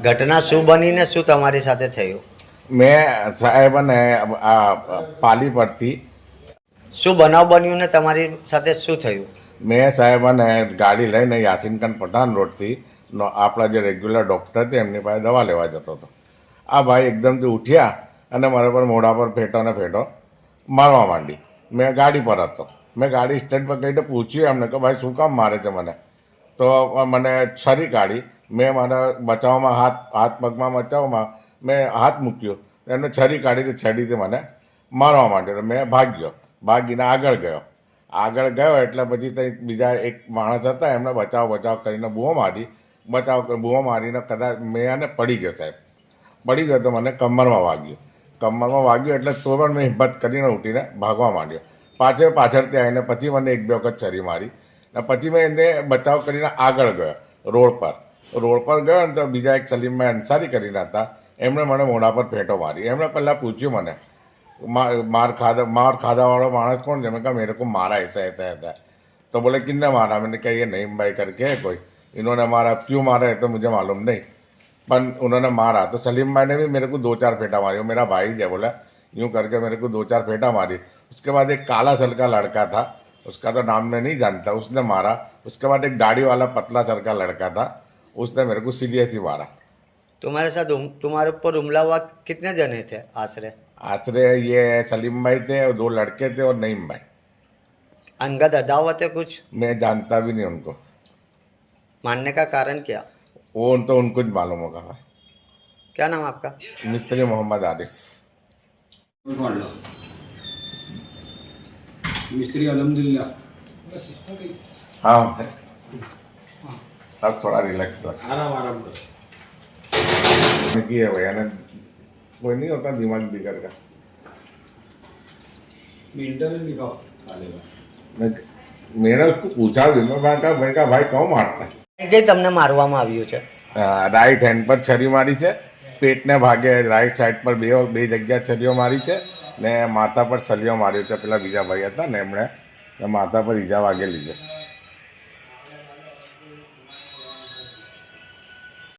ઘટના શું બની ને શું તમારી સાથે થયું? મેં સાહેબને આ પાલી પરથી શું બનાવ બન્યું ને તમારી સાથે શું થયું? મેં સાહેબને ગાડી લઈને યાસીનખાન પઠાણ રોડથી આપણા જે રેગ્યુલર ડૉક્ટર છે એમની પાસે દવા લેવા જતો હતો. આ ભાઈ એકદમથી ઉઠ્યા અને મારા પર મોઢા પર ફેંટો ને ફેંટો મારવા માંડી. મેં ગાડી પર હતો. મેં ગાડી સ્ટેન્ડ પર કહીને પૂછ્યું એમને કે ભાઈ શું કામ મારે છે મને? તો મને છરી કાઢી. મેં મારા બચાવમાં હાથ પગમાં બચાવમાં મેં હાથ મૂક્યો. એમને છરી કાઢી છડીથી મને મારવા માંડ્યો. તો મેં ભાગીને આગળ ગયો એટલે પછી ત્યાં બીજા એક માણસ હતા એમને બચાવ કરીને બૂમો મારીને કદાચ મેં એને પડી ગયો સાહેબ. પડી ગયો તો મને કમરમાં વાગ્યું એટલે તો પણ મેં હિંમત કરીને ઉઠીને ભાગવા માંડ્યો. પાછળથી આવીને પછી મને એક બે વખત છરી મારી અને પછી મેં એને બચાવ કરીને આગળ ગયો રોડ પર ગયો ને તો બીજા એક સલીમભાઈ અંસારી કરીને હતા. એમણે મને મોઢા પર ફેંટો મારી. એમણે પહેલાં પૂછ્યું મને मार खादा वाला मानस कौन है? मैं कहा मेरे को मारा ऐसा ऐसा ऐसा. तो बोले किसने मारा? मैंने कहा ये नईम भाई करके है कोई, इन्होंने मारा. क्यों मारा है तो मुझे मालूम नहीं, पर उन्होंने मारा. तो सलीम भाई ने भी मेरे को 2-4 फेंटा मारी. वो मेरा भाई है. बोला यूँ करके मेरे को 2-4 फेंटा मारी. उसके बाद एक काला सर का लड़का था, उसका तो नाम मैं नहीं जानता, उसने मारा. उसके बाद एक दाढ़ी वाला पतला सर का लड़का था, उसने मेरे को सीरियसली मारा. तुम्हारे साथ तुम्हारे ऊपर हमला हुआ कितने जने थे आश्रय? ये सलीम भाई थे और 2 लड़के थे और नईम भाई. अंगद अदावत है कुछ? मैं जानता भी नहीं उनको. मानने का कारण क्या? वो तो उनको ही मालूम होगा भाई. क्या नाम आपका? मिस्त्री मोहम्मद आरिफ. मिस्त्री अलहमदुलिल्लाह. हाँ अब थोड़ा रिलैक्स हो. आराम करो. की है भैया ने कोई नहीं होता दिमाग बिगड़ का. इंटरव्यू लिखाओ. मैंने उसको पूछा भी. मैं कहा भाई क्यों मारता है? કઈ તમને મારવામાં આવ્યું છે? રાઈટ હેન્ડ પર છરી મારી છે, પેટને ભાગે રાઈટ સાઈડ પર બે જગ્યા છરીઓ મારી છે ને માથા પર સલિયો માર્યો છે. પેલા બીજા ભાઈ હતા ને એમણે માથા પર ઈજા વાગેલી છે.